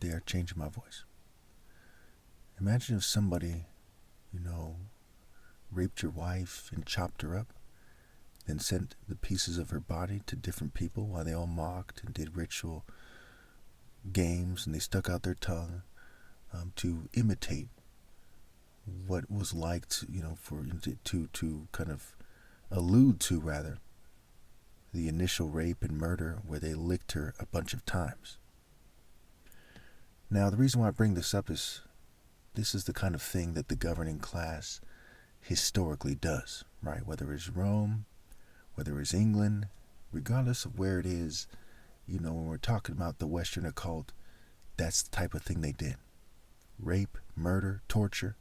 there changing my voice. Imagine if somebody, raped your wife and chopped her up, then sent the pieces of her body to different people while they all mocked and did ritual games, and they stuck out their tongue to imitate what was like to kind of allude to, rather, the initial rape and murder where they licked her a bunch of times. Now, the reason why I bring this up is this is the kind of thing that the governing class historically does, right? Whether it's Rome, whether it's England, regardless of where it is, when we're talking about the Western occult, that's the type of thing they did. Rape, murder, torture,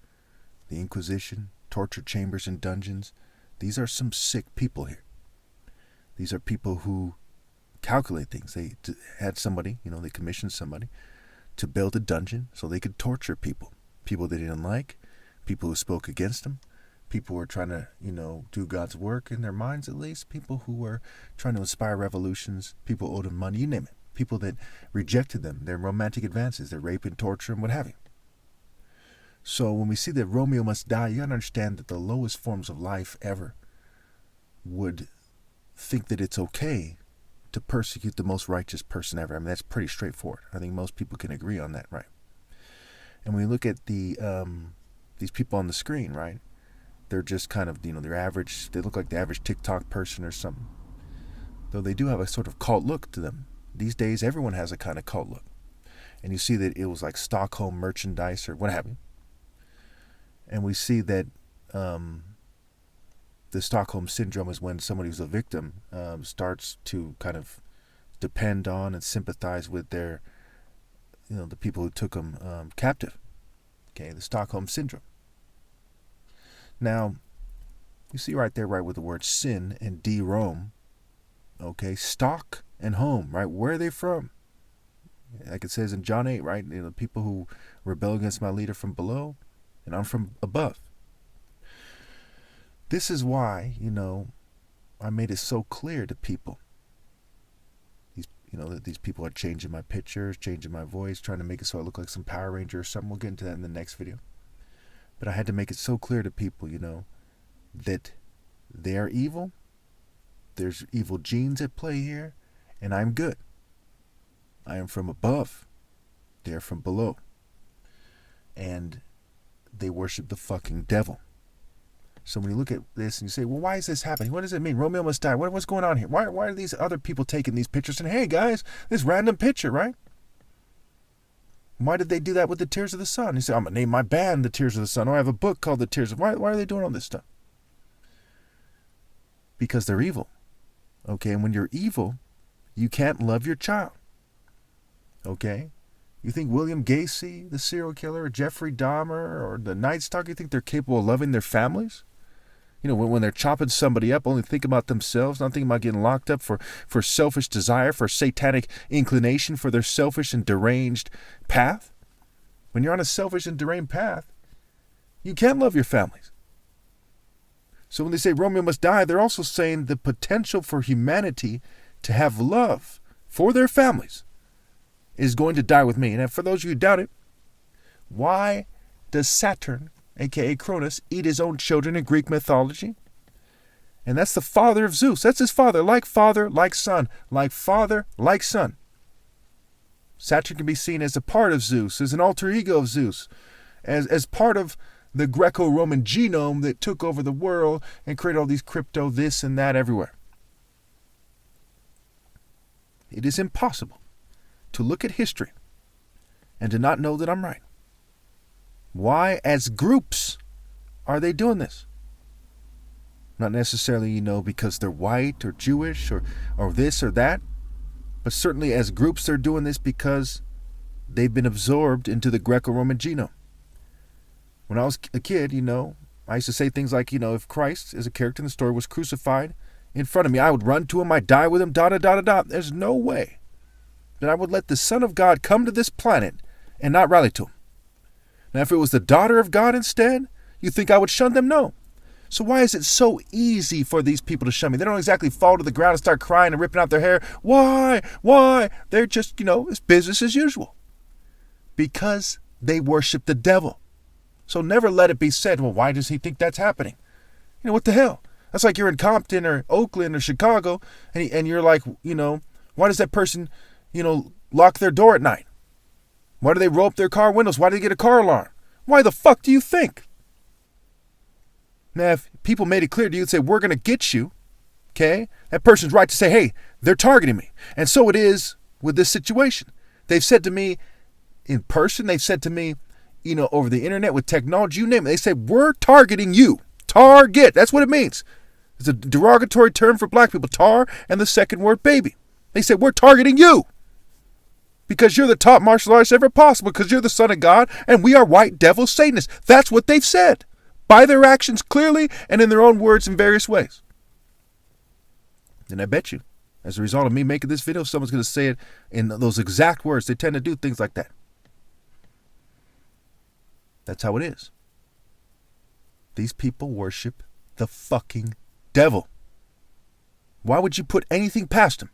the Inquisition, torture chambers and dungeons. These are some sick people here. These are people who calculate things. They had somebody, they commissioned somebody to build a dungeon so they could torture people. People they didn't like, people who spoke against them, people who were trying to, do God's work in their minds at least, people who were trying to inspire revolutions, people owed them money, you name it. People that rejected them, their romantic advances, their rape and torture and what have you. So when we see that Romeo must die, you gotta understand that the lowest forms of life ever would think that it's okay to persecute the most righteous person ever. I mean, that's pretty straightforward. I think most people can agree on that, right? And when we look at these people on the screen, right, they're just kind of, they're average. They look like the average TikTok person or something. Though they do have a sort of cult look to them. These days, everyone has a kind of cult look. And you see that it was like Stockholm merchandise or what have you. And we see that the Stockholm Syndrome is when somebody who's a victim starts to kind of depend on and sympathize with their, the people who took them captive. Okay, the Stockholm Syndrome. Now, you see right there, right, with the word sin and de-Rome, okay, stock and home, right, where are they from? Like it says in John 8, right, people who rebel against my leader from below, and I'm from above. This is why, I made it so clear to people. That these people are changing my pictures, changing my voice, trying to make it so I look like some Power Ranger or something. We'll get into that in the next video. But I had to make it so clear to people, that they are evil. There's evil genes at play here, and I'm good. I am from above. They're from below. And they worship the fucking devil. So when you look at this and you say, well, why is this happening? What does it mean? Romeo must die. What's going on here? Why are these other people taking these pictures? And hey, guys, this random picture, right? Why did they do that with the Tears of the Sun? He said, I'm going to name my band the Tears of the Sun. Or I have a book called The Tears of... Why are they doing all this stuff? Because they're evil. Okay, and when you're evil, you can't love your child. Okay? You think William Gacy, the serial killer, or Jeffrey Dahmer, or the Night Stalker, you think they're capable of loving their families? When they're chopping somebody up, only think about themselves, not thinking about getting locked up for selfish desire, for satanic inclination, for their selfish and deranged path. When you're on a selfish and deranged path, you can't love your families. So when they say Romeo must die, they're also saying the potential for humanity to have love for their families is going to die with me. And for those of you who doubt it, why does Saturn, a.k.a. Cronus, eat his own children in Greek mythology? And that's the father of Zeus. That's his father, like son, like father, like son. Saturn can be seen as a part of Zeus, as an alter ego of Zeus, as part of the Greco-Roman genome that took over the world and created all these crypto this and that everywhere. It is impossible to look at history and to not know that I'm right. Why, as groups, are they doing this? Not necessarily, because they're white or Jewish or this or that, but certainly as groups they're doing this because they've been absorbed into the Greco-Roman genome. When I was a kid, I used to say things like, if Christ, as a character in the story, was crucified in front of me, I would run to him, I'd die with him, da-da-da-da-da. There's no way that I would let the Son of God come to this planet and not rally to him. Now, if it was the daughter of God instead, you think I would shun them? No. So why is it so easy for these people to shun me? They don't exactly fall to the ground and start crying and ripping out their hair. Why? Why? They're just, it's business as usual. Because they worship the devil. So never let it be said, well, why does he think that's happening? You know, what the hell? That's like you're in Compton or Oakland or Chicago, and you're like, why does that person, lock their door at night? Why do they roll up their car windows? Why do they get a car alarm? Why the fuck do you think? Now, if people made it clear to you and say, we're going to get you, okay, that person's right to say, hey, they're targeting me. And so it is with this situation. They've said to me in person, they've said to me, over the internet with technology, you name it. They say, we're targeting you. Target. That's what it means. It's a derogatory term for black people. Tar and the second word baby. They said, we're targeting you. Because you're the top martial artist ever possible. Because you're the son of God. And we are white devil Satanists. That's what they've said. By their actions clearly and in their own words in various ways. And I bet you, as a result of me making this video, someone's going to say it in those exact words. They tend to do things like that. That's how it is. These people worship the fucking devil. Why would you put anything past him?